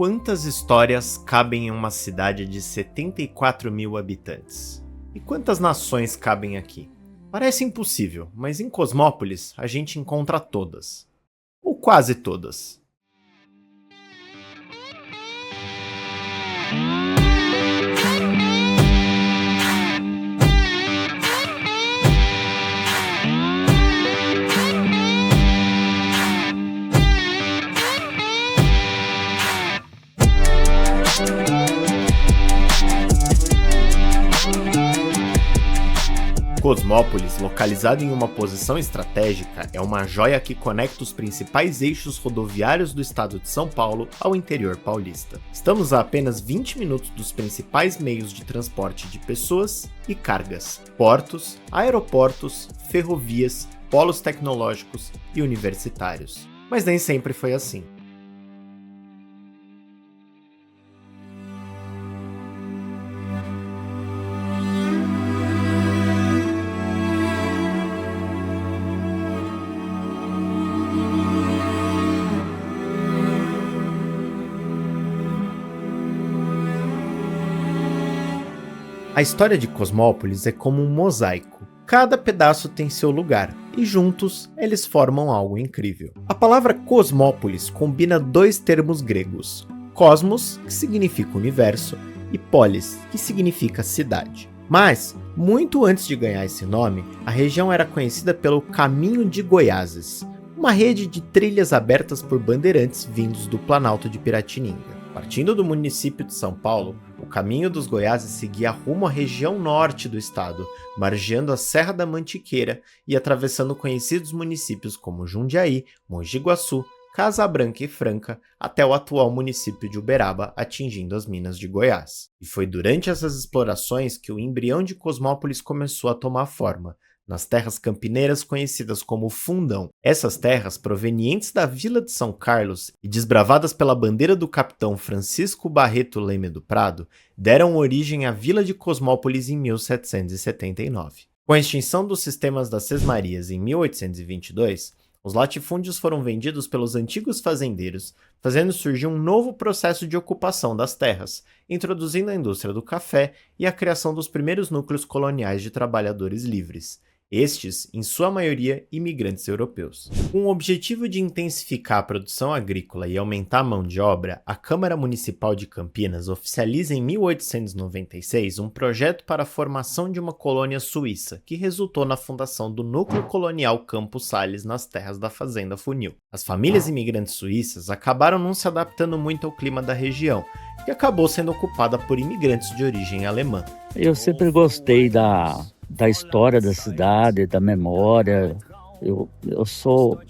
Quantas histórias cabem em uma cidade de 74 mil habitantes? E quantas nações cabem aqui? Parece impossível, mas em Cosmópolis a gente encontra todas. Ou quase todas. Cosmópolis, localizado em uma posição estratégica, é uma joia que conecta os principais eixos rodoviários do estado de São Paulo ao interior paulista. Estamos a apenas 20 minutos dos principais meios de transporte de pessoas e cargas, portos, aeroportos, ferrovias, polos tecnológicos e universitários. Mas nem sempre foi assim. A história de Cosmópolis é como um mosaico. Cada pedaço tem seu lugar, e juntos eles formam algo incrível. A palavra Cosmópolis combina dois termos gregos: cosmos, que significa universo, e polis, que significa cidade. Mas, muito antes de ganhar esse nome, a região era conhecida pelo Caminho de Goiáses, uma rede de trilhas abertas por bandeirantes vindos do Planalto de Piratininga. Partindo do município de São Paulo, o Caminho dos Goiáses seguia rumo à região norte do estado, margeando a Serra da Mantiqueira e atravessando conhecidos municípios como Jundiaí, Mogi Guaçu, Casa Branca e Franca, até o atual município de Uberaba, atingindo as Minas de Goiás. E foi durante essas explorações que o embrião de Cosmópolis começou a tomar forma, nas terras campineiras conhecidas como Fundão. Essas terras, provenientes da Vila de São Carlos e desbravadas pela bandeira do capitão Francisco Barreto Leme do Prado, deram origem à Vila de Cosmópolis em 1779. Com a extinção dos sistemas das Sesmarias em 1822, os latifúndios foram vendidos pelos antigos fazendeiros, fazendo surgir um novo processo de ocupação das terras, introduzindo a indústria do café e a criação dos primeiros núcleos coloniais de trabalhadores livres. Estes, em sua maioria, imigrantes europeus. Com o objetivo de intensificar a produção agrícola e aumentar a mão de obra, a Câmara Municipal de Campinas oficializa em 1896 um projeto para a formação de uma colônia suíça, que resultou na fundação do núcleo colonial Campos Sales nas terras da Fazenda Funil. As famílias imigrantes suíças acabaram não se adaptando muito ao clima da região, que acabou sendo ocupada por imigrantes de origem alemã. Eu sempre gostei da história da cidade, da memória. Eu sou,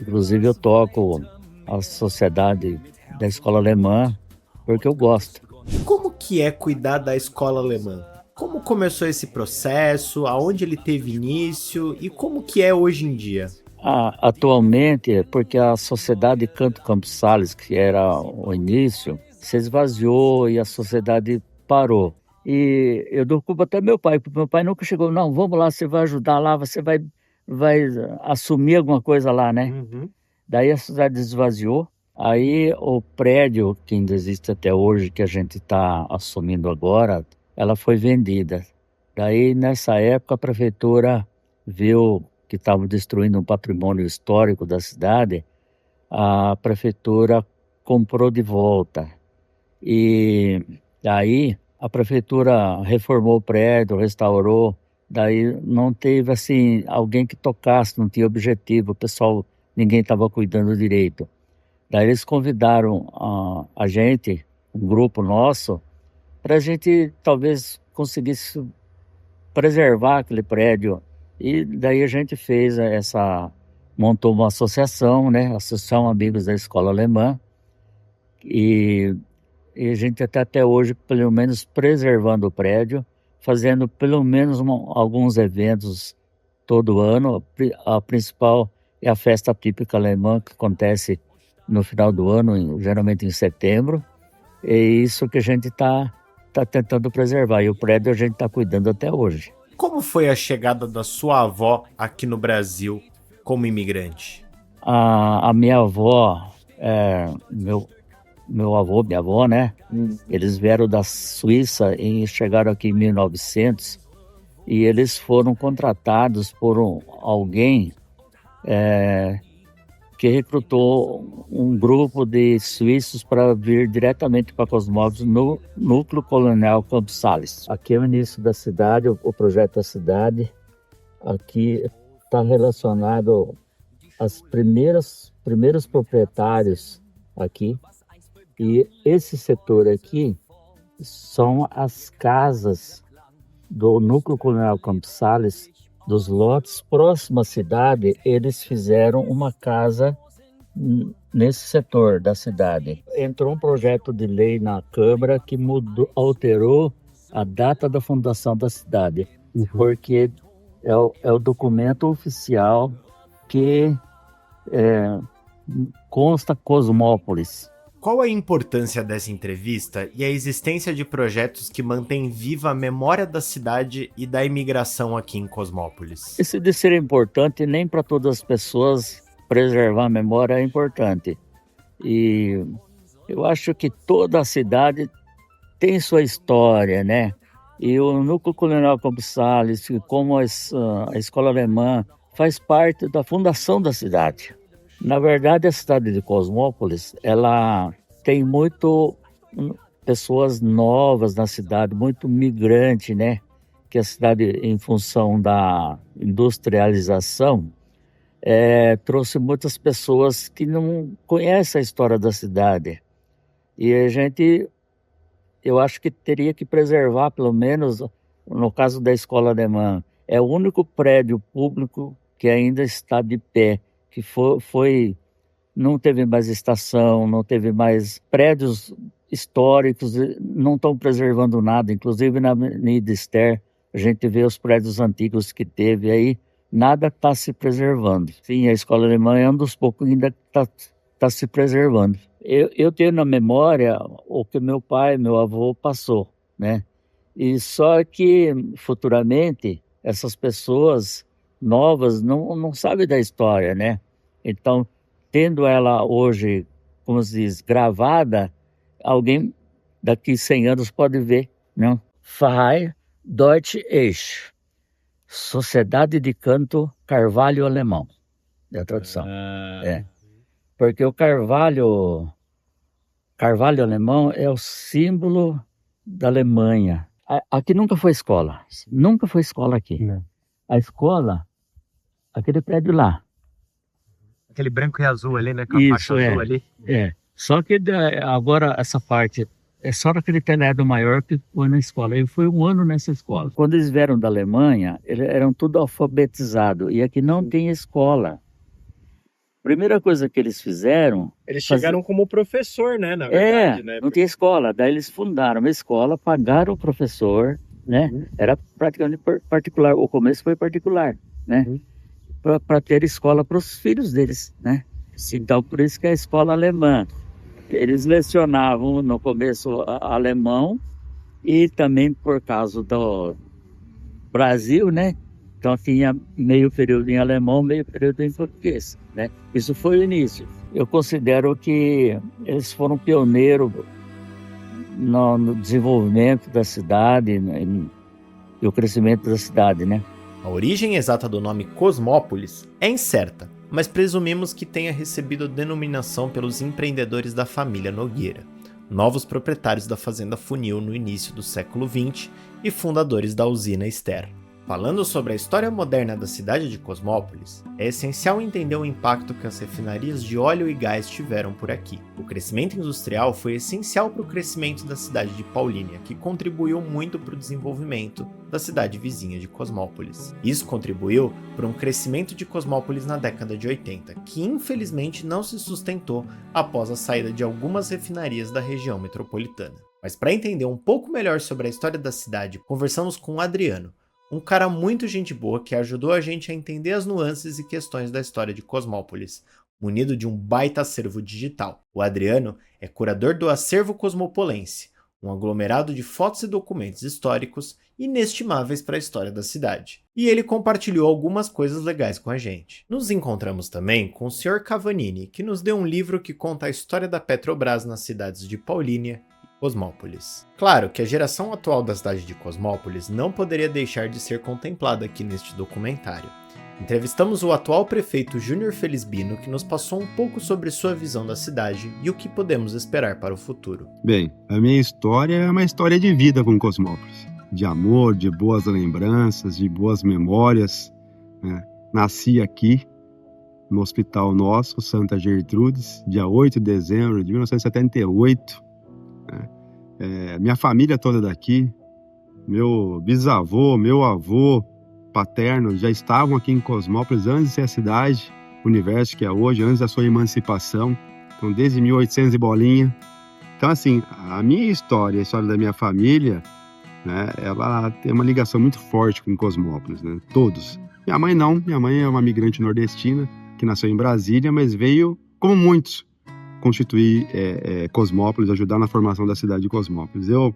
inclusive eu toco a sociedade da escola alemã porque eu gosto. Como que é cuidar da escola alemã? Como começou esse processo? Aonde ele teve início? E como que é hoje em dia? Atualmente, porque a sociedade Canto Campos Sales, que era o início, se esvaziou e a sociedade parou. E eu dou culpa até meu pai, porque meu pai nunca chegou, não, vamos lá, você vai ajudar lá, você vai assumir alguma coisa lá, né? Uhum. Daí a cidade esvaziou, aí o prédio que ainda existe até hoje, que a gente está assumindo agora, ela foi vendida. Daí nessa época a prefeitura viu que estava destruindo um patrimônio histórico da cidade, a prefeitura comprou de volta. E daí a prefeitura reformou o prédio, restaurou, daí não teve assim alguém que tocasse, não tinha objetivo, o pessoal, ninguém estava cuidando direito. Daí eles convidaram a gente, um grupo nosso, para a gente talvez conseguisse preservar aquele prédio. E daí a gente fez montou uma associação, né, Associação Amigos da Escola Alemã, e a gente até hoje, pelo menos, preservando o prédio, fazendo pelo menos alguns eventos todo ano. A principal é a festa típica alemã, que acontece no final do ano, geralmente em setembro. É isso que a gente está tentando preservar, e o prédio a gente está cuidando até hoje. Como foi a chegada da sua avó aqui no Brasil como imigrante? A minha avó, meu avô, minha avó, né? Eles vieram da Suíça e chegaram aqui em 1900 e eles foram contratados por alguém que recrutou um grupo de suíços para vir diretamente para Cosmópolis no núcleo colonial Campos Sales. Aqui é o início da cidade, o projeto da cidade. Aqui está relacionado aos primeiros proprietários aqui. E esse setor aqui são as casas do núcleo colonial Campos Sales, dos lotes próximos à cidade. Eles fizeram uma casa nesse setor da cidade. Entrou um projeto de lei na Câmara que alterou a data da fundação da cidade, porque é o documento oficial que consta Cosmópolis. Qual a importância dessa entrevista e a existência de projetos que mantêm viva a memória da cidade e da imigração aqui em Cosmópolis? Isso de ser importante, nem para todas as pessoas preservar a memória é importante. E eu acho que toda a cidade tem sua história, né? E o Núcleo Colonial Campos Sales, como a Escola Alemã, faz parte da fundação da cidade. Na verdade, a cidade de Cosmópolis, ela tem muito pessoas novas na cidade, muito migrante, né? Que a cidade, em função da industrialização, trouxe muitas pessoas que não conhecem a história da cidade. E eu acho que teria que preservar, pelo menos no caso da Escola Alemã, é o único prédio público que ainda está de pé, que não teve mais estação, não teve mais prédios históricos, não estão preservando nada. Inclusive na Avenida Ester, a gente vê os prédios antigos que teve aí, nada está se preservando. Sim, a Escola Alemã é um dos poucos que ainda está se preservando. Eu tenho na memória o que meu pai, meu avô passou, né? E só que futuramente essas pessoas novas não sabem da história, né? Então, tendo ela hoje, como se diz, gravada, alguém daqui 100 anos pode ver, né? Verein Deutsche Esch, Sociedade de Canto Carvalho Alemão, é a tradução. Porque o carvalho alemão é o símbolo da Alemanha. Aqui nunca foi escola aqui. Não. A escola, aquele prédio lá. Aquele branco e azul ali, né? Com a faixa azul ali. Só que agora essa parte é só naquele telhado maior que foi na escola. Eu fui 1 ano nessa escola. Quando eles vieram da Alemanha, eles eram tudo alfabetizados. E aqui não tem escola. Primeira coisa que eles fizeram... Eles chegaram como professor, né? Na verdade, né? Não tinha escola. Daí eles fundaram uma escola, pagaram o professor, né? Era praticamente particular. O começo foi particular, né? Para ter escola para os filhos deles, né? Então, por isso que é a escola alemã. Eles lecionavam no começo alemão e também por causa do Brasil, né? Então tinha meio período em alemão, meio período em português, né? Isso foi o início. Eu considero que eles foram pioneiros no desenvolvimento da cidade e o crescimento da cidade, né? A origem exata do nome Cosmópolis é incerta, mas presumimos que tenha recebido a denominação pelos empreendedores da família Nogueira, novos proprietários da fazenda Funil no início do século XX e fundadores da usina Ester. Falando sobre a história moderna da cidade de Cosmópolis, é essencial entender o impacto que as refinarias de óleo e gás tiveram por aqui. O crescimento industrial foi essencial para o crescimento da cidade de Paulínia, que contribuiu muito para o desenvolvimento da cidade vizinha de Cosmópolis. Isso contribuiu para um crescimento de Cosmópolis na década de 80, que infelizmente não se sustentou após a saída de algumas refinarias da região metropolitana. Mas para entender um pouco melhor sobre a história da cidade, conversamos com o Adriano, um cara muito gente boa que ajudou a gente a entender as nuances e questões da história de Cosmópolis, munido de um baita acervo digital. O Adriano é curador do Acervo Cosmopolense, um aglomerado de fotos e documentos históricos inestimáveis para a história da cidade. E ele compartilhou algumas coisas legais com a gente. Nos encontramos também com o Sr. Cavanini, que nos deu um livro que conta a história da Petrobras nas cidades de Paulínia e Cosmópolis. Claro que a geração atual da cidade de Cosmópolis não poderia deixar de ser contemplada aqui neste documentário. Entrevistamos o atual prefeito Júnior Felisbino, que nos passou um pouco sobre sua visão da cidade e o que podemos esperar para o futuro. Bem, a minha história é uma história de vida com Cosmópolis. De amor, de boas lembranças, de boas memórias. Né? Nasci aqui, no Hospital Nosso, Santa Gertrudes, dia 8 de dezembro de 1978. Né? Minha família toda daqui, meu bisavô, meu avô paterno já estavam aqui em Cosmópolis antes de ser a cidade, o universo que é hoje, antes da sua emancipação. Então, desde 1800 e bolinha. Então, assim, a minha história, a história da minha família, né, ela tem uma ligação muito forte com Cosmópolis, né? Todos. Minha mãe não, minha mãe é uma migrante nordestina, que nasceu em Brasília, mas veio, como muitos, constituir Cosmópolis, ajudar na formação da cidade de Cosmópolis. Eu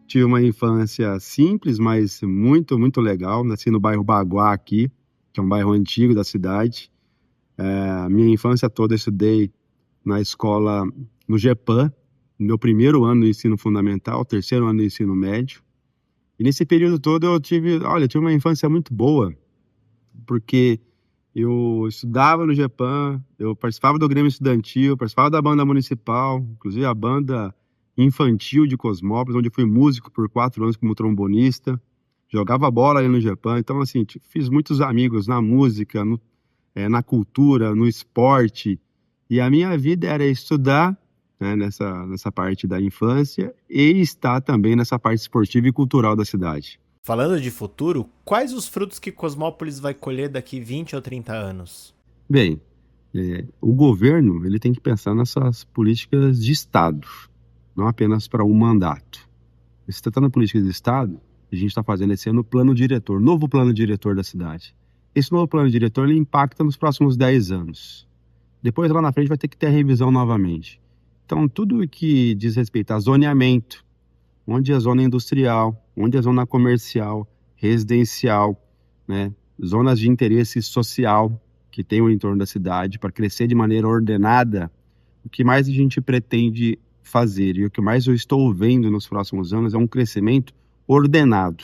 tive uma infância simples, mas muito, muito legal. Nasci no bairro Baguá aqui, que é um bairro antigo da cidade. Minha infância toda eu estudei na escola, no GEPAM, no meu primeiro ano do ensino fundamental, terceiro ano do ensino médio. E nesse período todo eu tive uma infância muito boa, porque eu estudava no GEPAM, eu participava do Grêmio Estudantil, participava da banda municipal, inclusive a banda infantil de Cosmópolis, onde fui músico por 4 anos como trombonista, jogava bola ali no GEPAM. Então, assim, fiz muitos amigos na música, na cultura, no esporte, e a minha vida era estudar, né, nessa parte da infância e estar também nessa parte esportiva e cultural da cidade. Falando de futuro, quais os frutos que Cosmópolis vai colher daqui 20 ou 30 anos? Bem, o governo ele tem que pensar nessas políticas de Estado, não apenas para um mandato. Se tratando de políticas de Estado, a gente está fazendo esse ano o plano diretor, novo plano diretor da cidade. Esse novo plano diretor ele impacta nos próximos 10 anos. Depois, lá na frente, vai ter que ter a revisão novamente. Então, tudo que diz respeito a zoneamento, onde é a zona industrial, onde é a zona comercial, residencial, né, zonas de interesse social que tem o entorno da cidade, para crescer de maneira ordenada, o que mais a gente pretende fazer e o que mais eu estou vendo nos próximos anos é um crescimento ordenado.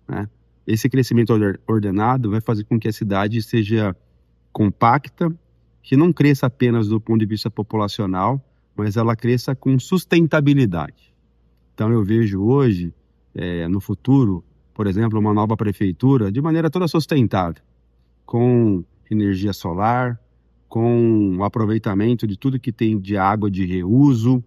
Né? Esse crescimento ordenado vai fazer com que a cidade seja compacta, que não cresça apenas do ponto de vista populacional, mas ela cresça com sustentabilidade. Então eu vejo hoje, no futuro, por exemplo, uma nova prefeitura de maneira toda sustentável, com energia solar, com o aproveitamento de tudo que tem de água de reuso,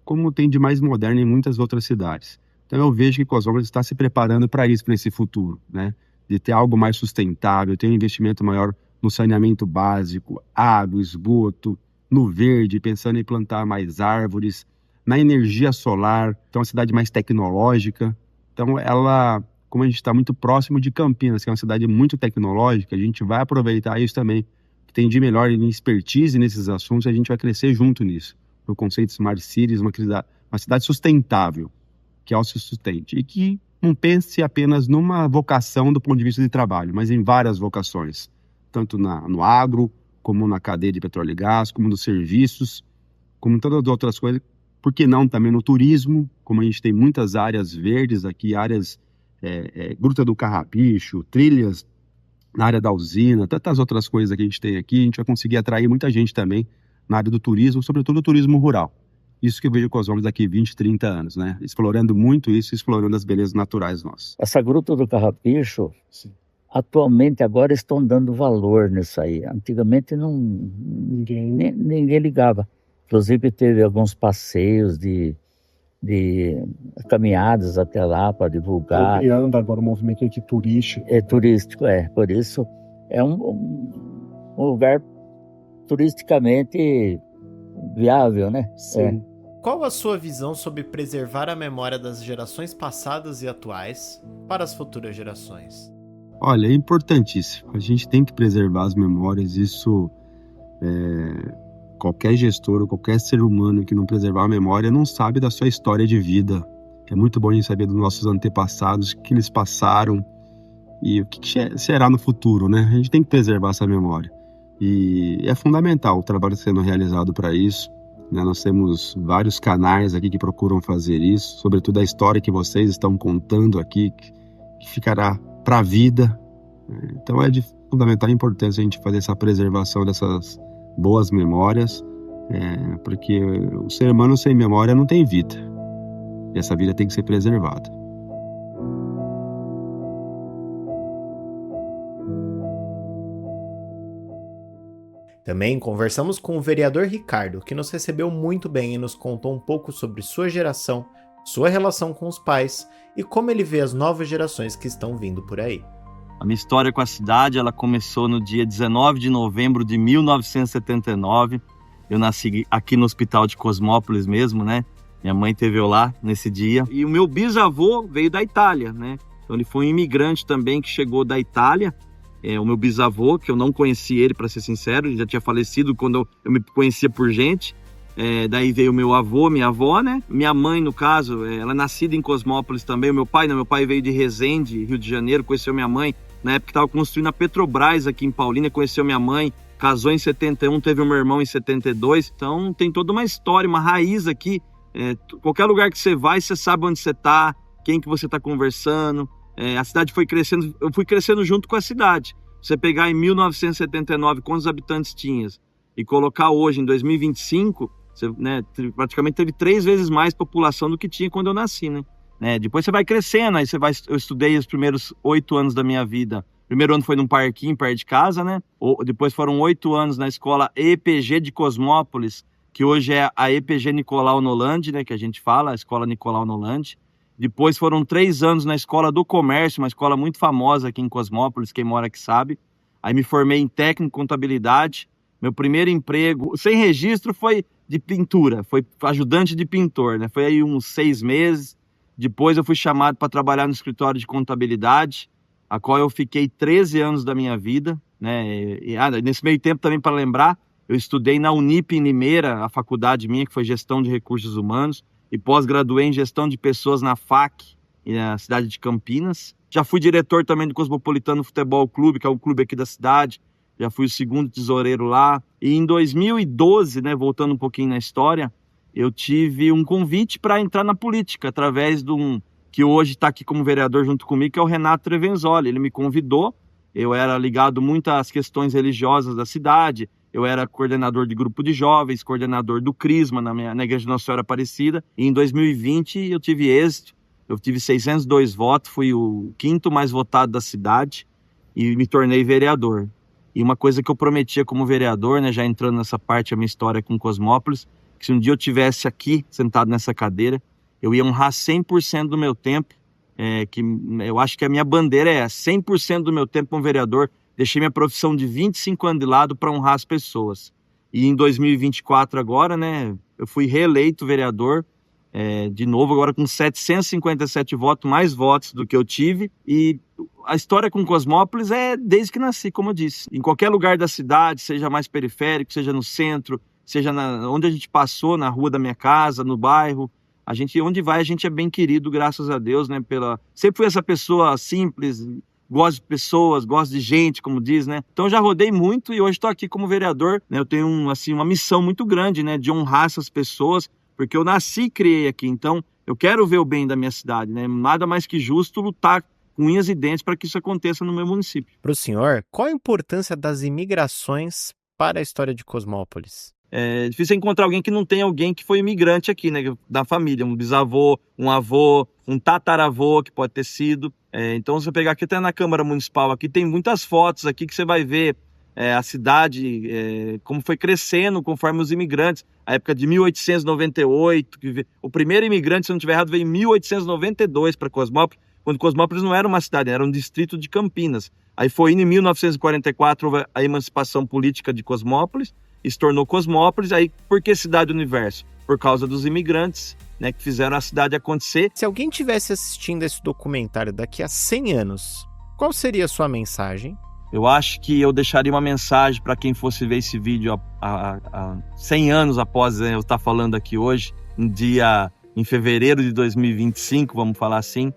como tem de mais moderno em muitas outras cidades. Então eu vejo que Cosmópolis está se preparando para isso, para esse futuro, né? De ter algo mais sustentável, ter um investimento maior no saneamento básico, água, esgoto, no verde, pensando em plantar mais árvores, na energia solar, então uma cidade mais tecnológica. Então ela, como a gente está muito próximo de Campinas, que é uma cidade muito tecnológica, a gente vai aproveitar isso também, que tem de melhor em expertise nesses assuntos, e a gente vai crescer junto nisso. O conceito Smart Cities, uma cidade sustentável, que autossustente, e que não pense apenas numa vocação do ponto de vista de trabalho, mas em várias vocações, tanto no agro, como na cadeia de petróleo e gás, como nos serviços, como em todas as outras coisas, por que não também no turismo, como a gente tem muitas áreas verdes aqui, áreas Gruta do Carrapicho, trilhas na área da usina, tantas outras coisas que a gente tem aqui, a gente vai conseguir atrair muita gente também na área do turismo, sobretudo o turismo rural. Isso que eu vejo Cosmópolis daqui 20, 30 anos, né? Explorando muito isso, explorando as belezas naturais nossas. Essa Gruta do Carrapicho, sim, atualmente agora estão dando valor nisso aí. Antigamente ninguém ligava. Inclusive teve alguns passeios de caminhadas até lá para divulgar. Criando agora um movimento aqui turístico. Turístico, por isso é um lugar turisticamente viável, né? Sim. Qual a sua visão sobre preservar a memória das gerações passadas e atuais para as futuras gerações? Olha, é importantíssimo. A gente tem que preservar as memórias. Isso, qualquer gestor ou qualquer ser humano que não preservar a memória não sabe da sua história de vida, É muito bom a gente saber dos nossos antepassados, o que eles passaram e o que será no futuro, né? A gente tem que preservar essa memória. E é fundamental o trabalho sendo realizado para isso, né? Nós temos vários canais aqui que procuram fazer isso, sobretudo a história que vocês estão contando aqui, que ficará para a vida. Então é de fundamental importância a gente fazer essa preservação dessas boas memórias, porque o ser humano sem memória não tem vida. E essa vida tem que ser preservada. Também conversamos com o vereador Ricardo, que nos recebeu muito bem e nos contou um pouco sobre sua geração, sua relação com os pais e como ele vê as novas gerações que estão vindo por aí. A minha história com a cidade, ela começou no dia 19 de novembro de 1979. Eu nasci aqui no Hospital de Cosmópolis mesmo, né? Minha mãe teve eu lá nesse dia. E o meu bisavô veio da Itália, né? Então ele foi um imigrante também que chegou da Itália. O meu bisavô, que eu não conheci ele, para ser sincero, ele já tinha falecido quando eu me conhecia por gente. Daí veio meu avô, minha avó, né? Minha mãe, no caso, ela é nascida em Cosmópolis também. O meu pai, não, meu pai veio de Resende, Rio de Janeiro, conheceu minha mãe. Na época que estava construindo a Petrobras aqui em Paulínia, conheceu minha mãe. Casou em 71, teve um meu irmão em 72. Então tem toda uma história, uma raiz aqui. Qualquer lugar que você vai, você sabe onde você está, quem que você está conversando. A cidade foi crescendo, eu fui crescendo junto com a cidade. Você pegar em 1979 quantos habitantes tinha e colocar hoje em 2025, você, né, praticamente teve 3 vezes mais população do que tinha quando eu nasci, né? Depois você vai crescendo, aí eu estudei os primeiros 8 anos da minha vida. O primeiro ano foi num parquinho perto de casa, né? Depois foram 8 anos na escola EPG de Cosmópolis, que hoje é a EPG Nicolau Nolandi, né? Que a gente fala, a escola Nicolau Nolandi. Depois foram 3 anos na Escola do Comércio, uma escola muito famosa aqui em Cosmópolis, quem mora aqui sabe. Aí me formei em técnico em contabilidade. Meu primeiro emprego, sem registro, foi de pintura, foi ajudante de pintor, né? Foi aí uns 6 meses. Depois eu fui chamado para trabalhar no escritório de contabilidade, a qual eu fiquei 13 anos da minha vida, né? Nesse meio tempo também, para lembrar, eu estudei na Unip em Limeira, a faculdade minha, que foi Gestão de Recursos Humanos, e pós-graduei em Gestão de Pessoas na FAC, na cidade de Campinas. Já fui diretor também do Cosmopolitano Futebol Clube, que é um clube aqui da cidade. Já fui o segundo tesoureiro lá. E em 2012, né, voltando um pouquinho na história, eu tive um convite para entrar na política, através de que hoje está aqui como vereador junto comigo, que é o Renato Trevenzoli. Ele me convidou, eu era ligado muito às questões religiosas da cidade, eu era coordenador de grupo de jovens, coordenador do Crisma na Igreja de Nossa Senhora Aparecida. E em 2020 eu tive êxito, eu tive 602 votos, fui o 5º mais votado da cidade e me tornei vereador. E uma coisa que eu prometia como vereador, né, já entrando nessa parte da minha história com Cosmópolis, que se um dia eu estivesse aqui, sentado nessa cadeira, eu ia honrar 100% do meu tempo, que eu acho que a minha bandeira é 100% do meu tempo como vereador. Deixei minha profissão de 25 anos de lado para honrar as pessoas. E em 2024 agora, né, eu fui reeleito vereador, de novo agora com 757 votos, mais votos do que eu tive. E a história com Cosmópolis é desde que nasci, como eu disse. Em qualquer lugar da cidade, seja mais periférico, seja no centro, seja onde a gente passou, na rua da minha casa, no bairro, onde vai, a gente é bem querido, graças a Deus, né? Sempre fui essa pessoa simples, gosto de pessoas, gosto de gente, como diz, né? Então já rodei muito e hoje estou aqui como vereador, né? Eu tenho uma missão muito grande, né? De honrar essas pessoas, porque eu nasci e criei aqui, então eu quero ver o bem da minha cidade, né? Nada mais que justo lutar com unhas e dentes para que isso aconteça no meu município. Para o senhor, qual a importância das imigrações para a história de Cosmópolis? É difícil encontrar alguém que não tenha alguém que foi imigrante aqui, né? Da família, um bisavô, um avô, um tataravô que pode ter sido. Então, se você pegar aqui até na Câmara Municipal, aqui tem muitas fotos aqui que você vai ver a cidade, como foi crescendo conforme os imigrantes. A época de 1898, o primeiro imigrante, se não estiver errado, veio em 1892 para Cosmópolis, quando Cosmópolis não era uma cidade, era um distrito de Campinas. Aí foi em 1944 houve a emancipação política de Cosmópolis, e se tornou Cosmópolis. Aí por que Cidade Universo? Por causa dos imigrantes, né, que fizeram a cidade acontecer. Se alguém estivesse assistindo esse documentário daqui a 100 anos, qual seria a sua mensagem? Eu acho que eu deixaria uma mensagem para quem fosse ver esse vídeo há 100 anos após eu estar falando aqui hoje, no dia em fevereiro de 2025, vamos falar assim.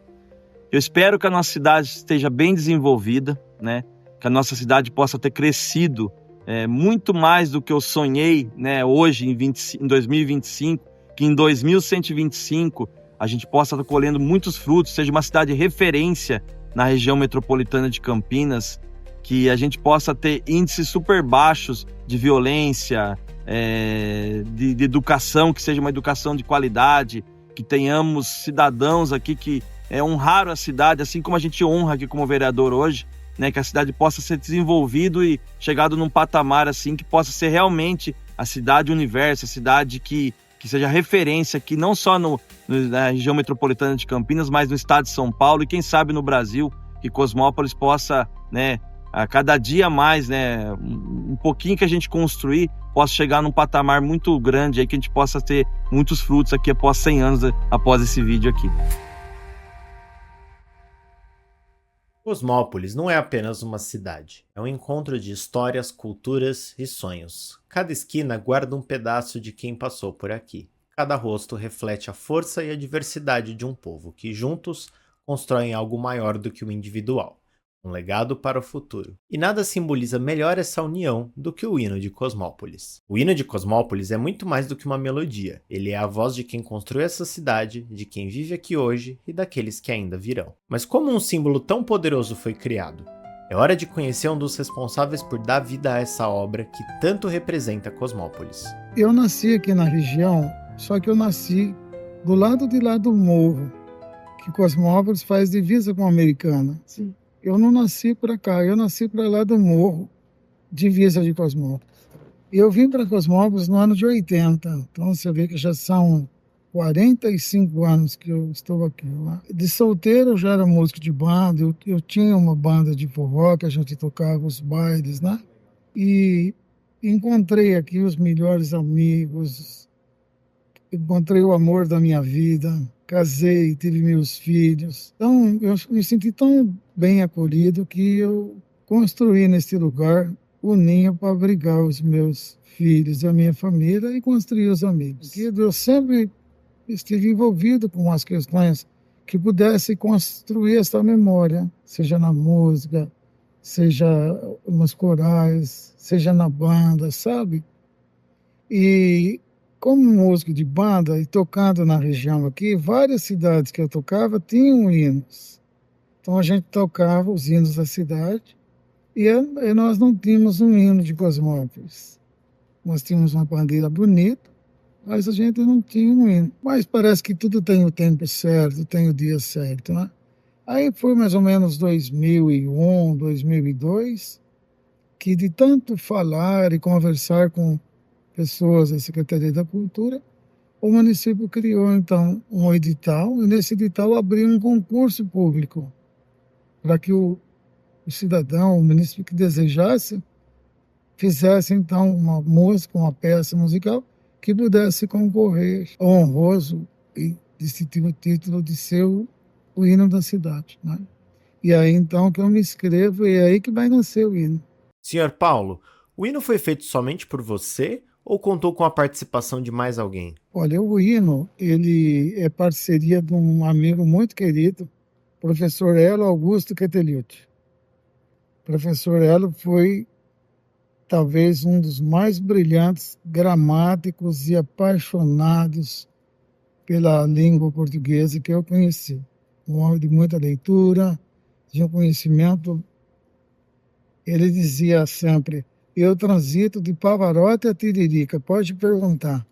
Eu espero que a nossa cidade esteja bem desenvolvida, né? Que a nossa cidade possa ter crescido muito mais do que eu sonhei, né? Hoje, em 2025, que em 2125 a gente possa estar colhendo muitos frutos, seja uma cidade referência na região metropolitana de Campinas, que a gente possa ter índices super baixos de violência, de educação, que seja uma educação de qualidade, que tenhamos cidadãos aqui que honraram a cidade, assim como a gente honra aqui como vereador hoje, né, que a cidade possa ser desenvolvido e chegado num patamar assim que possa ser realmente a cidade universo, a cidade que seja referência aqui, não só na região metropolitana de Campinas, mas no estado de São Paulo e quem sabe no Brasil, que Cosmópolis possa, né, a cada dia mais, né, um pouquinho que a gente construir, possa chegar num patamar muito grande aí, que a gente possa ter muitos frutos aqui após 100 anos após esse vídeo aqui. Cosmópolis não é apenas uma cidade, é um encontro de histórias, culturas e sonhos. Cada esquina guarda um pedaço de quem passou por aqui. Cada rosto reflete a força e a diversidade de um povo que juntos constroem algo maior do que o individual, um legado para o futuro. E nada simboliza melhor essa união do que o hino de Cosmópolis. O hino de Cosmópolis é muito mais do que uma melodia. Ele é a voz de quem construiu essa cidade, de quem vive aqui hoje e daqueles que ainda virão. Mas como um símbolo tão poderoso foi criado? É hora de conhecer um dos responsáveis por dar vida a essa obra que tanto representa Cosmópolis. Eu nasci aqui na região, só que eu nasci do lado de lá do morro, que Cosmópolis faz divisa com a Americana. Sim. Eu não nasci para cá, eu nasci para lá do morro, divisa de Cosmópolis. Eu vim para Cosmópolis no ano de 80, então você vê que já são 45 anos que eu estou aqui. Né? De solteiro eu já era músico de banda, eu tinha uma banda de forró que a gente tocava os bailes, né? E encontrei aqui os melhores amigos, encontrei o amor da minha vida, casei, tive meus filhos. Então, eu me senti tão bem acolhido que eu construí neste lugar o ninho para abrigar os meus filhos e a minha família e construir os amigos. Porque eu sempre estive envolvido com as questões que pudesse construir essa memória, seja na música, seja nos corais, seja na banda, sabe? E como músico de banda e tocando na região aqui, várias cidades que eu tocava tinham hinos. Então a gente tocava os hinos da cidade e nós não tínhamos um hino de Cosmópolis. Nós tínhamos uma bandeira bonita, mas a gente não tinha um hino. Mas parece que tudo tem o tempo certo, tem o dia certo, né? Aí foi mais ou menos 2001, 2002, que de tanto falar e conversar com pessoas da Secretaria da Cultura, o município criou, então, um edital, e nesse edital abriu um concurso público para que o cidadão, o município que desejasse, fizesse, então, uma música, uma peça musical que pudesse concorrer ao honroso e distintivo título de ser o hino da cidade, né? E aí, então, que eu me inscrevo e é aí que vai nascer o hino. Senhor Paulo, o hino foi feito somente por você ou contou com a participação de mais alguém? Olha, o hino, ele é parceria de um amigo muito querido, professor Elo Augusto Queteliucci. Professor Elo foi talvez um dos mais brilhantes gramáticos e apaixonados pela língua portuguesa que eu conheci. Um homem de muita leitura, de um conhecimento. Ele dizia sempre: eu transito de Pavarotti a Tiririca, pode perguntar.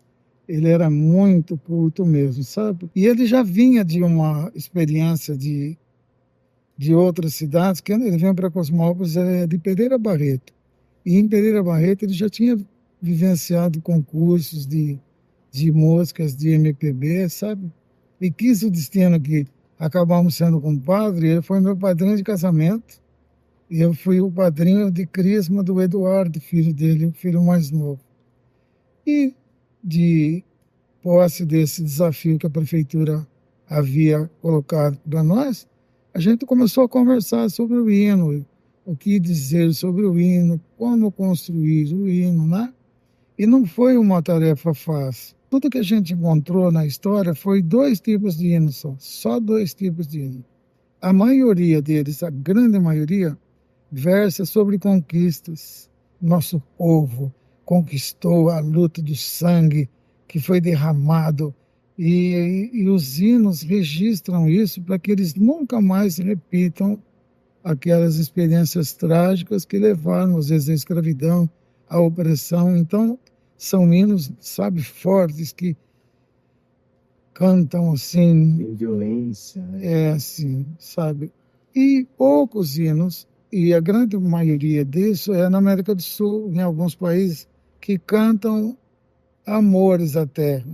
Ele era muito culto mesmo, sabe? E ele já vinha de uma experiência de outras cidades, que ele veio para Cosmópolis, de Pereira Barreto. E em Pereira Barreto ele já tinha vivenciado concursos de músicas de MPB, sabe? E quis o destino que acabamos sendo compadre, ele foi meu padrinho de casamento. E eu fui o padrinho de crisma do Eduardo, filho dele, o filho mais novo. E de posse desse desafio que a prefeitura havia colocado para nós, a gente começou a conversar sobre o hino, o que dizer sobre o hino, como construir o hino, né? E não foi uma tarefa fácil. Tudo que a gente encontrou na história foi 2 tipos de hino só 2 tipos de hino. A maioria deles, a grande maioria, versa sobre conquistas. Nosso povo conquistou a luta do sangue que foi derramado e os hinos registram isso para que eles nunca mais repitam aquelas experiências trágicas que levaram, às vezes, à escravidão, à opressão. Então, são hinos, sabe, fortes, que cantam assim... Tem violência. assim, sabe? E poucos hinos, e a grande maioria disso é na América do Sul, em alguns países, que cantam amores à terra.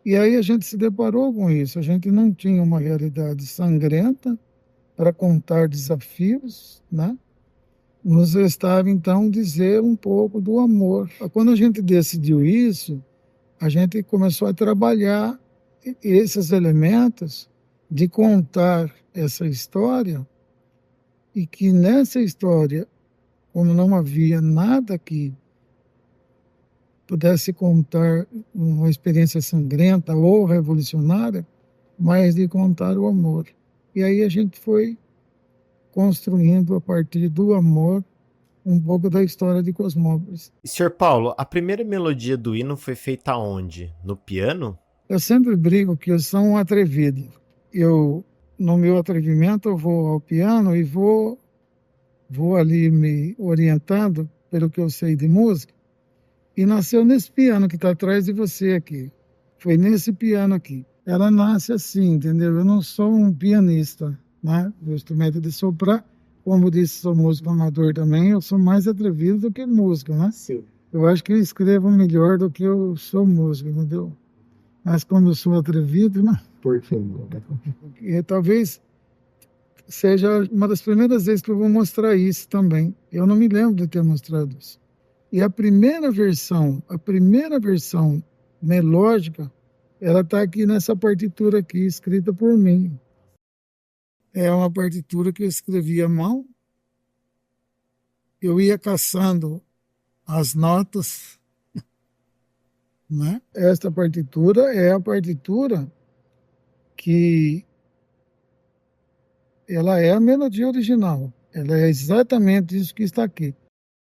E aí a gente se deparou com isso. A gente não tinha uma realidade sangrenta para contar desafios, né? Nos restava, então, dizer um pouco do amor. Quando a gente decidiu isso, a gente começou a trabalhar esses elementos de contar essa história e que nessa história, como não havia nada que pudesse contar uma experiência sangrenta ou revolucionária, mas de contar o amor. E aí a gente foi construindo, a partir do amor, um pouco da história de Cosmópolis. E, Sr. Paulo, a primeira melodia do hino foi feita onde? No piano? Eu sempre brigo que eu sou um atrevido. No meu atrevimento, eu vou ao piano e vou ali me orientando pelo que eu sei de música. E nasceu nesse piano que está atrás de você aqui. Foi nesse piano aqui. Ela nasce assim, entendeu? Eu não sou um pianista, né? O instrumento de soprar, como disse, sou músico amador também. Eu sou mais atrevido do que músico, né? Sim. Eu acho que eu escrevo melhor do que eu sou músico, entendeu? Mas como eu sou atrevido, né? Por favor. E talvez seja uma das primeiras vezes que eu vou mostrar isso também. Eu não me lembro de ter mostrado isso. E a primeira versão melódica, ela está aqui nessa partitura aqui, escrita por mim. É uma partitura que eu escrevi à mão. Eu ia caçando as notas, né? Esta partitura é a partitura que ela é a melodia original. Ela é exatamente isso que está aqui.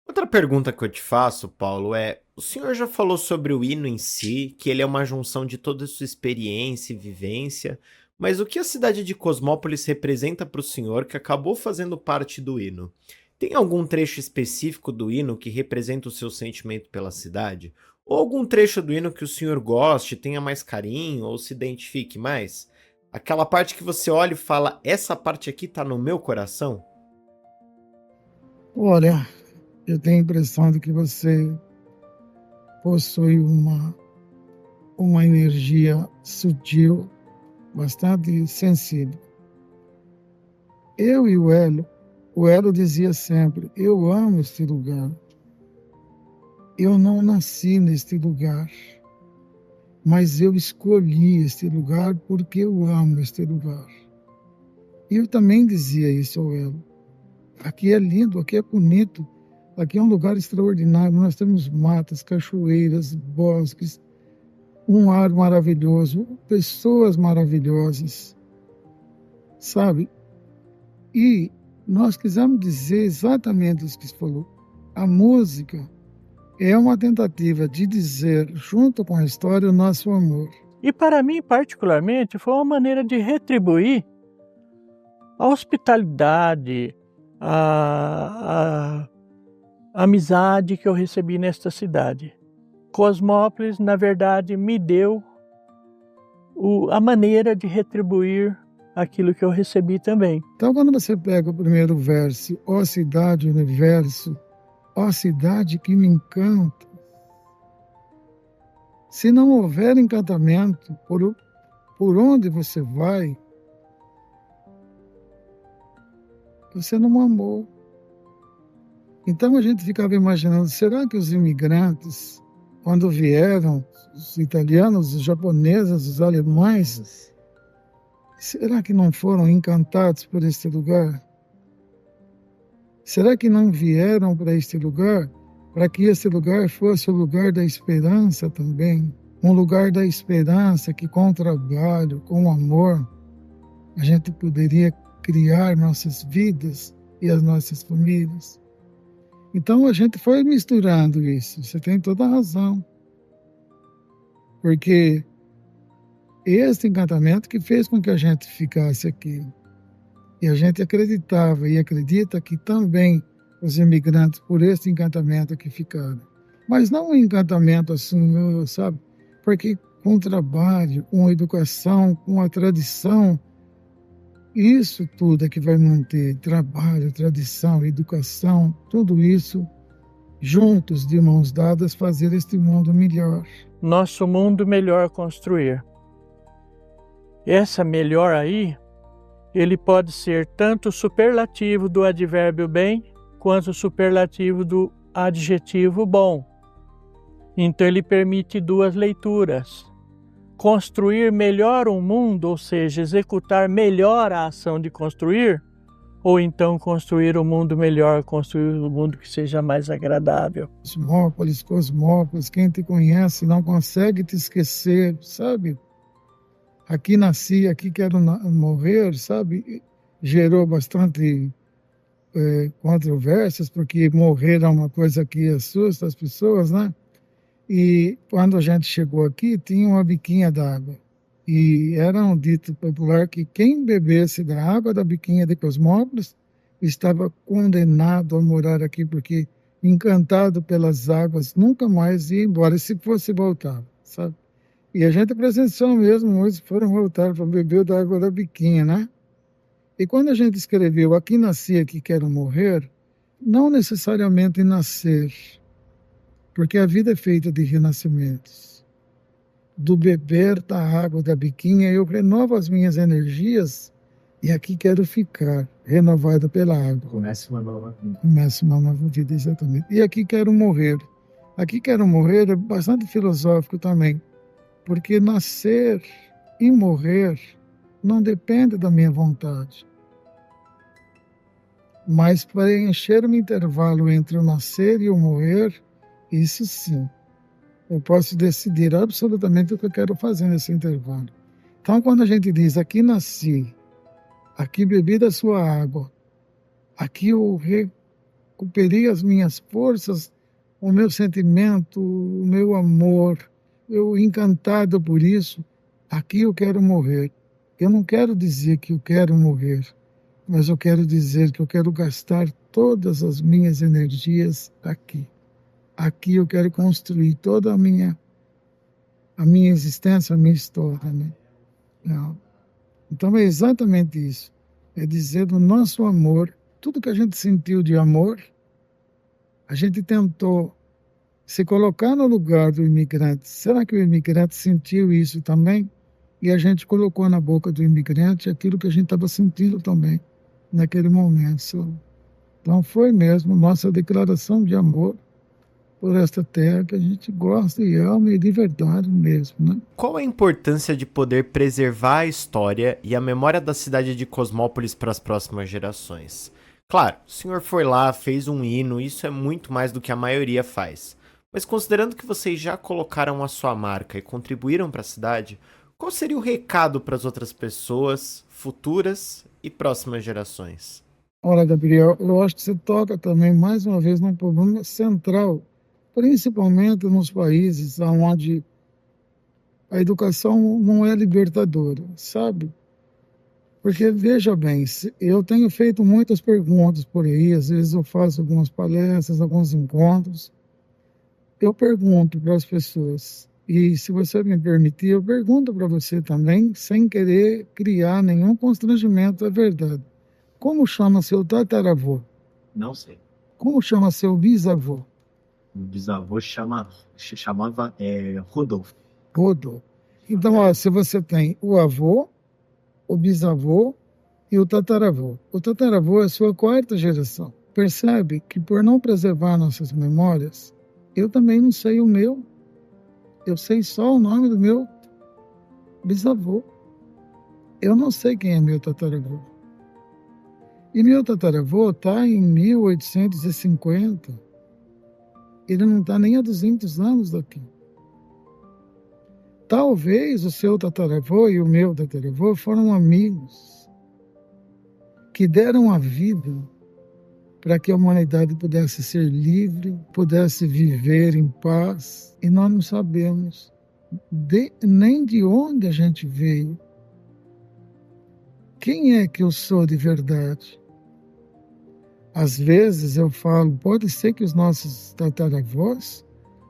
Outra pergunta que eu te faço, Paulo, é: o senhor já falou sobre o hino em si, que ele é uma junção de toda a sua experiência e vivência, mas o que a cidade de Cosmópolis representa para o senhor que acabou fazendo parte do hino? Tem algum trecho específico do hino que representa o seu sentimento pela cidade? Ou algum trecho do hino que o senhor goste, tenha mais carinho ou se identifique mais? Aquela parte que você olha e fala: essa parte aqui tá no meu coração? Olha, eu tenho a impressão de que você possui uma energia sutil, bastante sensível. Eu e o Hélio dizia sempre: eu amo este lugar. Eu não nasci neste lugar, mas eu escolhi este lugar porque eu amo este lugar. E eu também dizia isso ao Hélio. Aqui é lindo, aqui é bonito, aqui é um lugar extraordinário. Nós temos matas, cachoeiras, bosques, um ar maravilhoso, pessoas maravilhosas, sabe? E nós quisemos dizer exatamente isso que você falou. A música é uma tentativa de dizer, junto com a história, o nosso amor. E para mim, particularmente, foi uma maneira de retribuir a hospitalidade, a amizade que eu recebi nesta cidade. Cosmópolis, na verdade, me deu a maneira de retribuir aquilo que eu recebi também. Então, quando você pega o primeiro verso, ó cidade, universo, ó cidade que me encanta, se não houver encantamento por onde você vai, você não amou. Então a gente ficava imaginando, será que os imigrantes, quando vieram, os italianos, os japoneses, os alemães, será que não foram encantados por este lugar? Será que não vieram para este lugar para que esse lugar fosse o lugar da esperança também, um lugar da esperança que com trabalho, com amor, a gente poderia criar nossas vidas e as nossas famílias. Então a gente foi misturando isso, você tem toda a razão. Porque esse encantamento que fez com que a gente ficasse aqui. E a gente acreditava e acredita que também os imigrantes, por esse encantamento que ficaram. Mas não um encantamento assim, sabe? Porque com trabalho, com educação, com a tradição, isso tudo é que vai manter trabalho, tradição, educação, tudo isso juntos, de mãos dadas, fazer este mundo melhor. Nosso mundo melhor construir. Essa melhor aí, ele pode ser tanto o superlativo do advérbio bem, quanto o superlativo do adjetivo bom. Então ele permite duas leituras. Construir melhor um mundo, ou seja, executar melhor a ação de construir, ou então construir um mundo melhor, construir um mundo que seja mais agradável. Cosmópolis, quem te conhece não consegue te esquecer, sabe? Aqui nasci, aqui quero morrer, sabe? Gerou bastante controvérsias, porque morrer é uma coisa que assusta as pessoas, né? E quando a gente chegou aqui, tinha uma biquinha d'água. E era um dito popular que quem bebesse da água da biquinha de Cosmópolis estava condenado a morar aqui, porque encantado pelas águas, nunca mais ia embora, se fosse voltar, sabe? E a gente presenciou mesmo, muitos foram voltar para beber da água da biquinha, né? E quando a gente escreveu Aqui nasci, aqui quero morrer, não necessariamente nascer, porque a vida é feita de renascimentos. Do beber da água da biquinha, eu renovo as minhas energias e aqui quero ficar, renovado pela água. Comece uma nova vida. Começa uma nova vida, exatamente. E aqui quero morrer. Aqui quero morrer é bastante filosófico também, porque nascer e morrer não depende da minha vontade. Mas preencher um intervalo entre o nascer e o morrer, isso sim. Eu posso decidir absolutamente o que eu quero fazer nesse intervalo. Então, quando a gente diz, aqui nasci, aqui bebi da sua água, aqui eu recuperei as minhas forças, o meu sentimento, o meu amor, eu encantado por isso, aqui eu quero morrer. Eu não quero dizer que eu quero morrer, mas eu quero dizer que eu quero gastar todas as minhas energias aqui. Aqui eu quero construir toda a minha existência, a minha história, né? Então é exatamente isso. É dizer do nosso amor, tudo que a gente sentiu de amor, a gente tentou se colocar no lugar do imigrante. Será que o imigrante sentiu isso também? E a gente colocou na boca do imigrante aquilo que a gente estava sentindo também naquele momento. Então foi mesmo nossa declaração de amor por esta terra que a gente gosta e ama, e de verdade mesmo, né? Qual a importância de poder preservar a história e a memória da cidade de Cosmópolis para as próximas gerações? Claro, o senhor foi lá, fez um hino, isso é muito mais do que a maioria faz. Mas considerando que vocês já colocaram a sua marca e contribuíram para a cidade, qual seria o recado para as outras pessoas, futuras e próximas gerações? Olha, Gabriel, eu acho que você toca também mais uma vez num problema central, principalmente nos países onde a educação não é libertadora, sabe? Porque, veja bem, eu tenho feito muitas perguntas por aí, às vezes eu faço algumas palestras, alguns encontros. Eu pergunto para as pessoas, e se você me permitir, eu pergunto para você também, sem querer criar nenhum constrangimento, é verdade. Como chama seu tataravô? Não sei. Como chama seu bisavô? O bisavô chamava Rodolfo. Rodolfo. Então, ó, se você tem o avô, o bisavô e o tataravô. O tataravô é a sua quarta geração. Percebe que por não preservar nossas memórias, eu também não sei o meu. Eu sei só o nome do meu bisavô. Eu não sei quem é meu tataravô. E meu tataravô está em 1850. Ele não está nem há 200 anos daqui. Talvez o seu tataravô e o meu tataravô foram amigos que deram a vida para que a humanidade pudesse ser livre, pudesse viver em paz. E nós não sabemos nem de onde a gente veio. Quem é que eu sou de verdade? Às vezes eu falo, pode ser que os nossos tataravós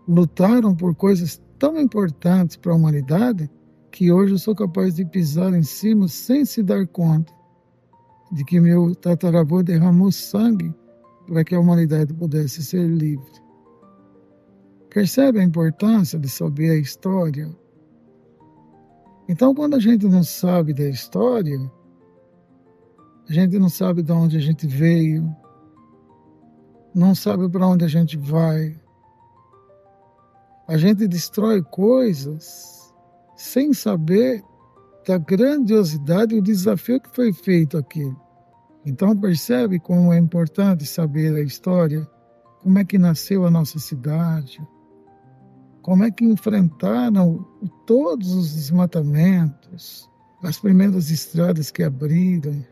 lutaram por coisas tão importantes para a humanidade que hoje eu sou capaz de pisar em cima sem se dar conta de que meu tataravô derramou sangue para que a humanidade pudesse ser livre. Percebe a importância de saber a história? Então, quando a gente não sabe da história, a gente não sabe de onde a gente veio, não sabe para onde a gente vai. A gente destrói coisas sem saber da grandiosidade e o desafio que foi feito aqui. Então percebe como é importante saber a história, como é que nasceu a nossa cidade, como é que enfrentaram todos os desmatamentos, as primeiras estradas que abriram.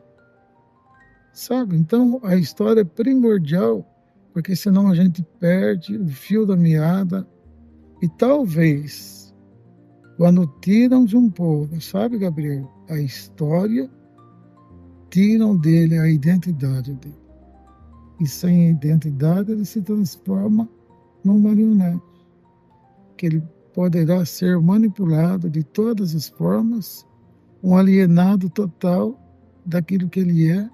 Sabe? Então a história é primordial, porque senão a gente perde o fio da meada e talvez, quando tiram de um povo, sabe, Gabriel, a história, tiram dele a identidade dele. E sem identidade ele se transforma num marionete, que ele poderá ser manipulado de todas as formas, um alienado total daquilo que ele é,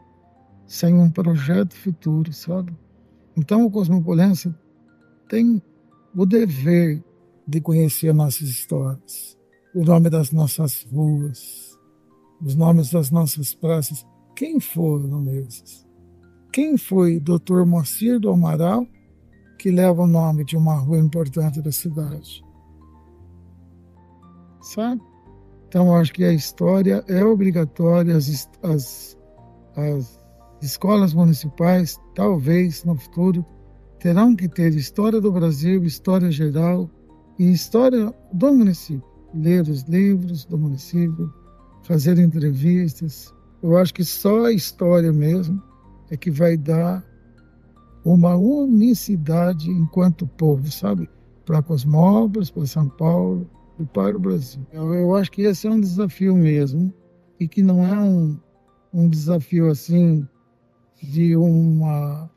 sem um projeto futuro, sabe? Então o Cosmopolense tem o dever de conhecer nossas histórias, o nome das nossas ruas, os nomes das nossas praças. Quem foram esses? Quem foi Dr. Moacir do Amaral, que leva o nome de uma rua importante da cidade? Sabe? Então, eu acho que a história é obrigatória, as escolas municipais, talvez no futuro, terão que ter história do Brasil, história geral e história do município. Ler os livros do município, fazer entrevistas. Eu acho que só a história mesmo é que vai dar uma unicidade enquanto povo, sabe? Para Cosmópolis, para São Paulo e para o Brasil. Eu acho que esse é um desafio mesmo e que não é um desafio assim de uma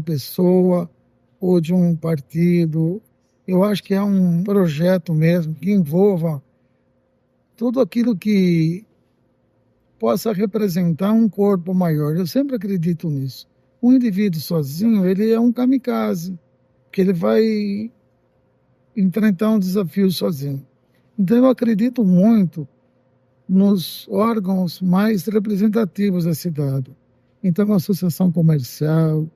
pessoa ou de um partido. Eu acho que é um projeto mesmo que envolva tudo aquilo que possa representar um corpo maior. Eu sempre acredito nisso. O indivíduo sozinho, ele é um kamikaze, que ele vai enfrentar um desafio sozinho. Então eu acredito muito nos órgãos mais representativos da cidade. Então a associação comercial,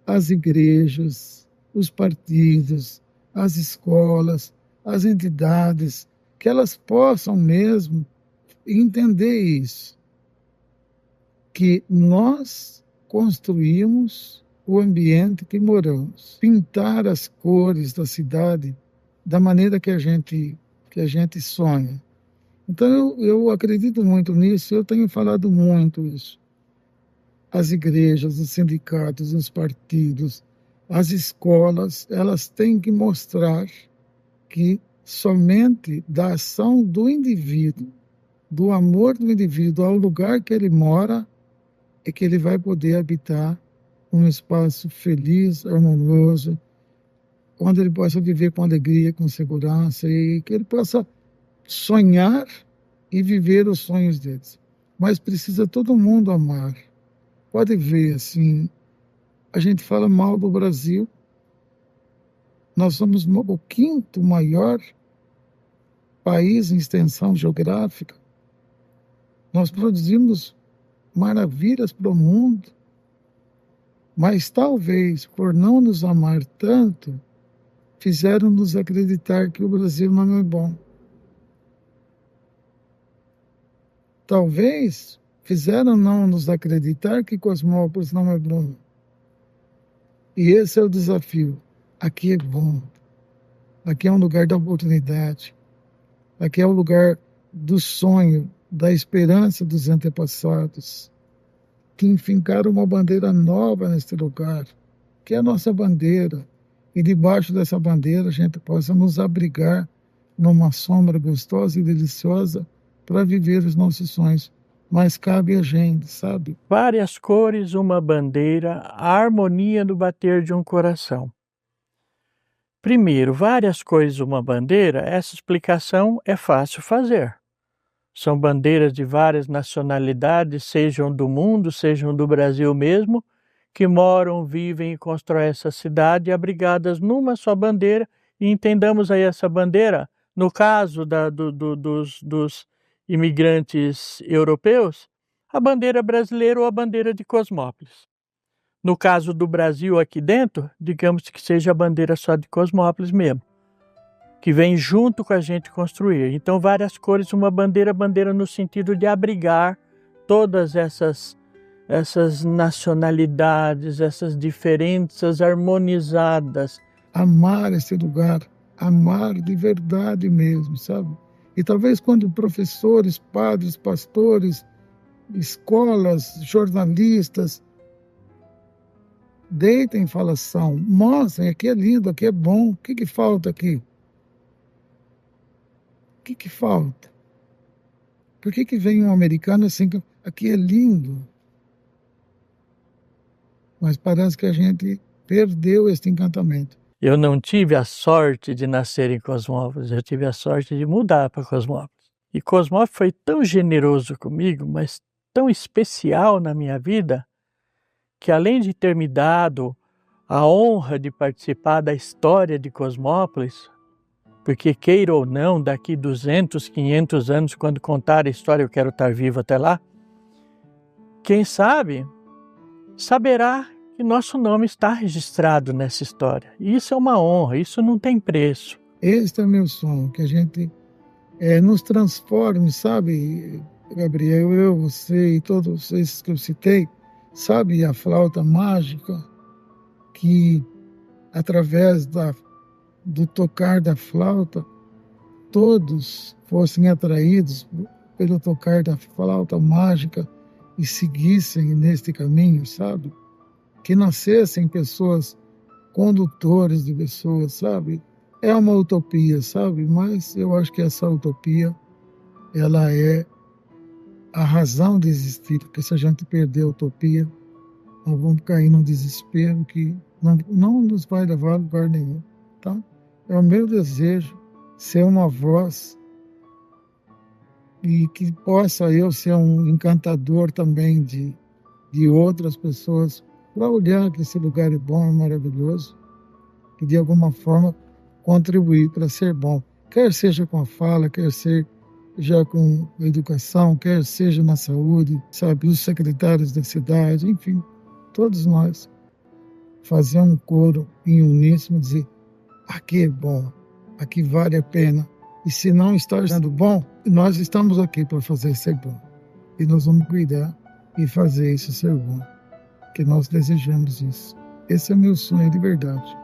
as igrejas, os partidos, as escolas, as entidades, que elas possam mesmo entender isso, que nós construímos o ambiente que moramos, pintar as cores da cidade da maneira que a gente sonha. Então eu acredito muito nisso, eu tenho falado muito isso. As igrejas, os sindicatos, os partidos, as escolas, elas têm que mostrar que somente da ação do indivíduo, do amor do indivíduo ao lugar que ele mora, é que ele vai poder habitar um espaço feliz, harmonioso, onde ele possa viver com alegria, com segurança e que ele possa sonhar e viver os sonhos deles. Mas precisa todo mundo amar. Pode ver, assim, a gente fala mal do Brasil. Nós somos o quinto maior país em extensão geográfica. Nós produzimos maravilhas para o mundo, mas talvez por não nos amar tanto, fizeram-nos acreditar que o Brasil não é bom. Talvez fizeram não nos acreditar que Cosmópolis não é bom. E esse é o desafio. aqui é bom, aqui é um lugar da oportunidade, aqui é o lugar do sonho, da esperança dos antepassados, que enfincaram uma bandeira nova neste lugar, que é a nossa bandeira, e debaixo dessa bandeira a gente possa nos abrigar numa sombra gostosa e deliciosa para viver os nossos sonhos. Mas cabe a gente, sabe? Várias cores, uma bandeira, a harmonia do bater de um coração. Primeiro, várias cores, uma bandeira, essa explicação é fácil fazer. São bandeiras de várias nacionalidades, sejam do mundo, sejam do Brasil mesmo, que moram, vivem e constroem essa cidade abrigadas numa só bandeira. E entendamos aí essa bandeira, no caso dos imigrantes europeus, a bandeira brasileira ou a bandeira de Cosmópolis. No caso do Brasil aqui dentro, digamos que seja a bandeira só de Cosmópolis mesmo, que vem junto com a gente construir. Então, várias cores, uma bandeira, bandeira no sentido de abrigar todas essas nacionalidades, essas diferenças harmonizadas. Amar esse lugar, amar de verdade mesmo, sabe? E talvez quando professores, padres, pastores, escolas, jornalistas deitem falação, mostrem, aqui é lindo, aqui é bom, o que falta aqui? O que falta? Por que vem um americano assim, aqui é lindo? Mas parece que a gente perdeu esse encantamento. Eu não tive a sorte de nascer em Cosmópolis, eu tive a sorte de mudar para Cosmópolis. E Cosmópolis foi tão generoso comigo, mas tão especial na minha vida, que além de ter me dado a honra de participar da história de Cosmópolis, porque queira ou não, daqui 200, 500 anos, quando contar a história, eu quero estar vivo até lá, quem sabe saberá que nosso nome está registrado nessa história. E isso é uma honra, isso não tem preço. Este é o meu sonho, que a gente nos transforme, sabe, Gabriel, eu, você e todos esses que eu citei, sabe, a flauta mágica, que através do tocar da flauta, todos fossem atraídos pelo tocar da flauta mágica e seguissem neste caminho, sabe? Que nascessem pessoas, condutores de pessoas, sabe? É uma utopia, sabe? Mas eu acho que essa utopia, ela é a razão de existir, porque se a gente perder a utopia, nós vamos cair num desespero que não nos vai levar a lugar nenhum, tá? É o meu desejo ser uma voz e que possa eu ser um encantador também de outras pessoas para olhar que esse lugar é bom, é maravilhoso e de alguma forma contribuir para ser bom, quer seja com a fala, quer seja com a educação, quer seja na saúde, sabe, os secretários da cidade, enfim, todos nós fazer um coro em uníssono, dizer, aqui é bom, aqui vale a pena, e se não está sendo bom, nós estamos aqui para fazer ser bom, e nós vamos cuidar e fazer isso ser bom, que nós desejamos isso. Esse é meu sonho de verdade.